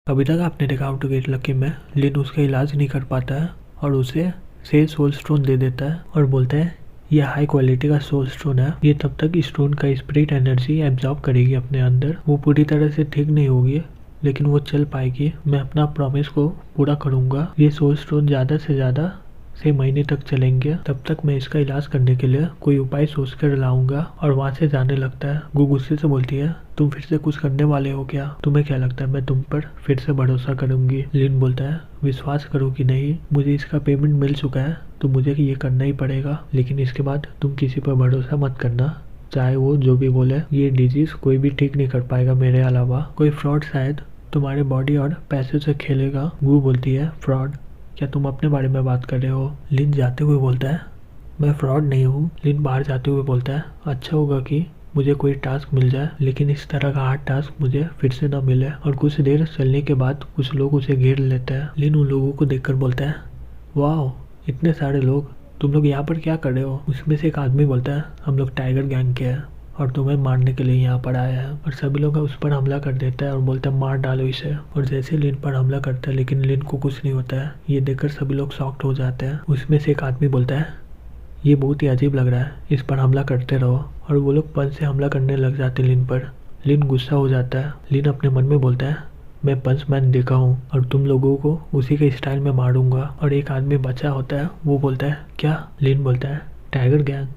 अभी तक आपने देखा हाउ टू गेट लकी में लिन उसका इलाज नहीं कर पाता है और उसे से सोल स्टोन दे देता है और बोलता है ये हाई क्वालिटी का सोल स्टोन है। ये तब तक स्टोन का स्पिरिट एनर्जी एब्जॉर्ब करेगी अपने अंदर। वो पूरी तरह से ठीक नहीं होगी लेकिन वो चल पाएगी। मैं अपना प्रॉमिस को पूरा करूंगा। ये सोल स्टोन ज़्यादा से ज़्यादा 6 महीने तक चलेंगे। तब तक मैं इसका इलाज करने के लिए कोई उपाय सोच कर लाऊंगा। और वहाँ से जाने लगता है। वो गुस्से से बोलती है तुम फिर से कुछ करने वाले हो क्या? तुम्हें क्या लगता है मैं तुम पर फिर से भरोसा करूंगी? लिन बोलता है विश्वास करो कि नहीं, मुझे इसका पेमेंट मिल चुका है तो मुझे ये करना ही पड़ेगा। लेकिन इसके बाद तुम किसी पर भरोसा मत करना, चाहे वो जो भी बोले। ये डिजीज कोई भी ठीक नहीं कर पाएगा मेरे अलावा। कोई फ्रॉड शायद तुम्हारे बॉडी और पैसे से खेलेगा। वो बोलती है फ्रॉड? क्या तुम अपने बारे में बात कर रहे हो? लिन जाते हुए बोलता है मैं फ्रॉड नहीं हूँ। लिन बाहर जाते हुए बोलता है अच्छा होगा कि मुझे कोई टास्क मिल जाए लेकिन इस तरह का हार्ड टास्क मुझे फिर से ना मिले। और कुछ देर चलने के बाद कुछ लोग उसे घेर लेते हैं। लिन उन लोगों को देखकर बोलता है वाह इतने सारे लोग, तुम लोग यहाँ पर क्या कर रहे हो? उसमें से एक आदमी बोलता है हम लोग टाइगर गैंग के हैं और तुम्हें मारने के लिए यहाँ पर आया है। और सभी लोग उस पर हमला कर देता है और बोलता है मार डालो इसे। और जैसे लिन पर हमला करता है लेकिन लिन को कुछ नहीं होता है। ये देखकर सभी लोग शॉक्ड हो जाते हैं। उसमें से एक आदमी बोलता है ये बहुत ही अजीब लग रहा है, इस पर हमला करते रहो। और वो लोग पंच से हमला करने लग जाते लिन पर। लिन गुस्सा हो जाता है। लिन अपने मन में बोलता है मैं पंच मैन देखा हूँ और तुम लोगों को उसी के स्टाइल में मारूंगा। और एक आदमी बचा होता है, वो बोलता है क्या? लिन बोलता है टाइगर गैंग,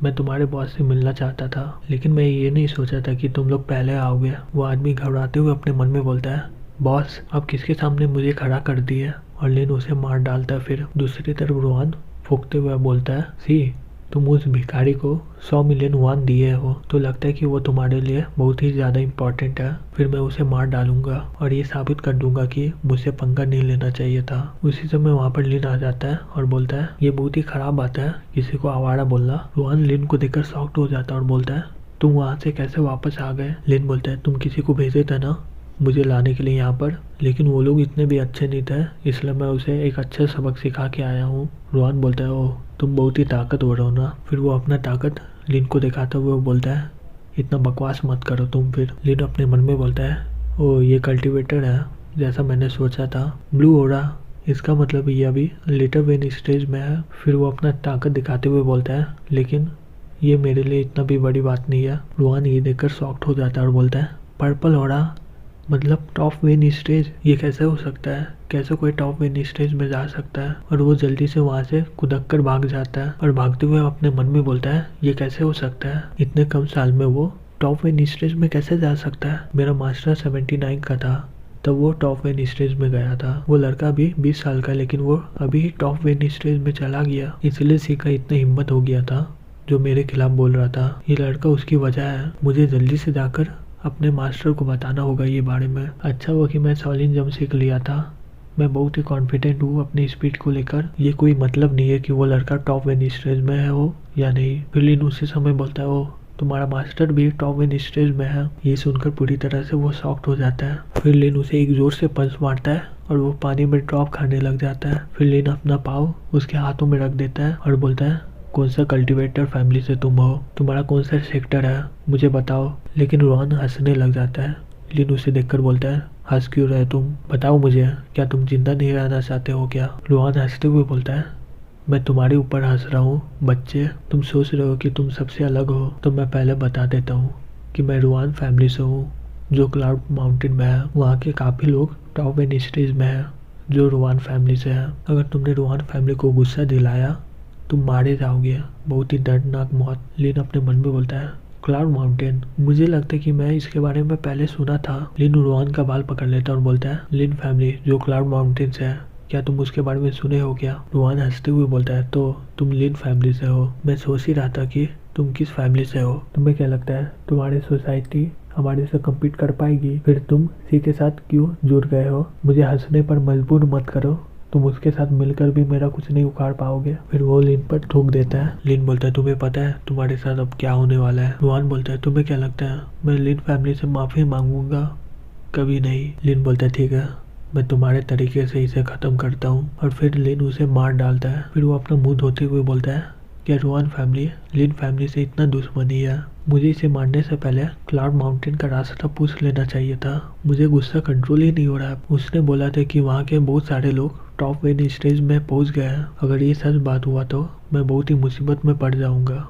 मैं तुम्हारे बॉस से मिलना चाहता था लेकिन मैं ये नहीं सोचा था कि तुम लोग पहले आओगे। वो आदमी घबराते हुए अपने मन में बोलता है बॉस अब किसके सामने मुझे खड़ा कर दिए। और लिन उसे मार डालता है। फिर दूसरी तरफ रोहन फूकते हुए बोलता है सी तुम उस भिखारी को 100 मिलियन वन दिए हो तो लगता है कि वो तुम्हारे लिए बहुत ही ज़्यादा इम्पोर्टेंट है। फिर मैं उसे मार डालूंगा और ये साबित कर दूंगा कि मुझसे पंगा नहीं लेना चाहिए था। उसी समय वहाँ पर लिन आ जाता है और बोलता है ये बहुत ही खराब बात है किसी को आवारा बोलना। रोहन लिन को देखकर शॉक्ड हो जाता है और बोलता है तुम वहाँ से कैसे वापस आ गए? लिन बोलता है तुम किसी को भेजे थे ना मुझे लाने के लिए यहाँ पर, लेकिन वो लोग इतने भी अच्छे नहीं थे इसलिए मैं उसे एक अच्छा सबक सिखा के आया हूँ। रोहन बोलता है ओह तुम बहुत ही ताकतवर हो ना। फिर वो अपना ताकत लिन को दिखाते हुए बोलता है इतना बकवास मत करो तुम। फिर लिन अपने मन में बोलता है ओह ये कल्टीवेटर है जैसा मैंने सोचा था, ब्लू हो रहा, इसका मतलब ये अभी लेटर वेन स्टेज में है। फिर वो अपना ताकत दिखाते हुए बोलता है लेकिन ये मेरे लिए इतना भी बड़ी बात नहीं है। रोहन ये देखकर शॉक्ड हो जाता है और बोलता है पर्पल हो रहा मतलब टॉप वेन स्टेज, ये कैसे हो सकता है? कैसे कोई टॉप वेन स्टेज में जा सकता है? और वो जल्दी से वहाँ से कुदक कर भाग जाता है और भागते हुए अपने मन में बोलता है ये कैसे हो सकता है? इतने कम साल में वो टॉप वेन स्टेज में कैसे जा सकता है? मेरा मास्टर 79 का था तब वो टॉप वेन स्टेज में गया था। वो लड़का भी 20 साल का लेकिन वो अभी टॉप वेन स्टेज में चला गया। इसलिए सीखा इतना हिम्मत हो गया था जो मेरे खिलाफ बोल रहा था। ये लड़का उसकी वजह है। मुझे जल्दी से जाकर अपने मास्टर को बताना होगा ये बारे में। अच्छा हुआ कि मैं सॉलिन जंप सीख लिया था। मैं बहुत ही कॉन्फिडेंट हूँ अपनी स्पीड को लेकर। ये कोई मतलब नहीं है कि वो लड़का टॉप वेन स्टेज में है हो या नहीं। फिर लिन उसी समय बोलता है ओ तुम्हारा मास्टर भी टॉप वेन स्टेज में है। ये सुनकर पूरी तरह से वो शॉक्ड हो जाता है। फिर लिन उसे एक जोर से पंच मारता है और वो पानी में ड्रॉप खाने लग जाता है। फिर लिन अपना पाव उसके हाथों में रख देता है और बोलता है कौन सा कल्टीवेटर फैमिली से तुम हो? तुम्हारा कौन सा सेक्टर है मुझे बताओ। लेकिन रोहन हंसने लग जाता है। लिन उसे देखकर बोलता है हंस क्यों रहे तुम? बताओ मुझे, क्या तुम जिंदा नहीं रहना चाहते हो क्या? रोहन हंसते हुए बोलता है मैं तुम्हारे ऊपर हंस रहा हूँ बच्चे। तुम सोच रहे हो कि तुम सबसे अलग हो तो मैं पहले बता देता हूँ कि मैं रोहन फैमिली से हूँ जो क्लाउड माउंटेन में है। वहाँ के काफ़ी लोग टॉप वेन स्टेज में है जो रोहन फैमिली से है। अगर तुमने रोहन फैमिली को गुस्सा दिलाया तुम मारे जाओगे, बहुत ही दर्दनाक मौत। लिन अपने मन में बोलता है क्लाउड माउंटेन, मुझे लगता है कि मैं इसके बारे में पहले सुना था। लिन रोहन का बाल पकड़ लेता है और बोलता है लिन फैमिली जो क्लाउड माउंटेन से है, क्या तुम उसके बारे में सुने हो क्या? रोहन हंसते हुए बोलता है तो तुम लिन फैमिली से हो। मैं सोच ही रहा था कि तुम किस फैमिली से हो। तुम्हें क्या लगता है तुम्हारी सोसाइटी हमारे से कम्पीट कर पाएगी? फिर तुम सी के साथ क्यों जुड़ गए हो? मुझे हंसने पर मजबूर मत करो, तुम उसके साथ मिलकर भी मेरा कुछ नहीं उखाड़ पाओगे। फिर वो लिन पर थूक देता है। लिन बोलता है तुम्हें पता है तुम्हारे साथ अब क्या होने वाला है? रोहन बोलता है तुम्हें क्या लगता है मैं लिन फैमिली से माफ़ी मांगूंगा? कभी नहीं। लिन बोलता है ठीक है मैं तुम्हारे तरीके से इसे ख़त्म करता हूँ। और फिर लिन उसे मार डालता है। फिर वो अपना मुंह धोते हुए बोलता है क्या रोआन फैमिली लिन फैमिली से इतना दुश्मनी है? मुझे इसे मारने से पहले क्लाउड माउंटेन का रास्ता पूछ लेना चाहिए था। मुझे गुस्सा कंट्रोल ही नहीं हो रहा है। उसने बोला था कि वहाँ के बहुत सारे लोग टॉप 1 स्टेज में पहुँच गए हैं। अगर ये सच बात हुआ तो मैं बहुत ही मुसीबत में पड़ जाऊंगा।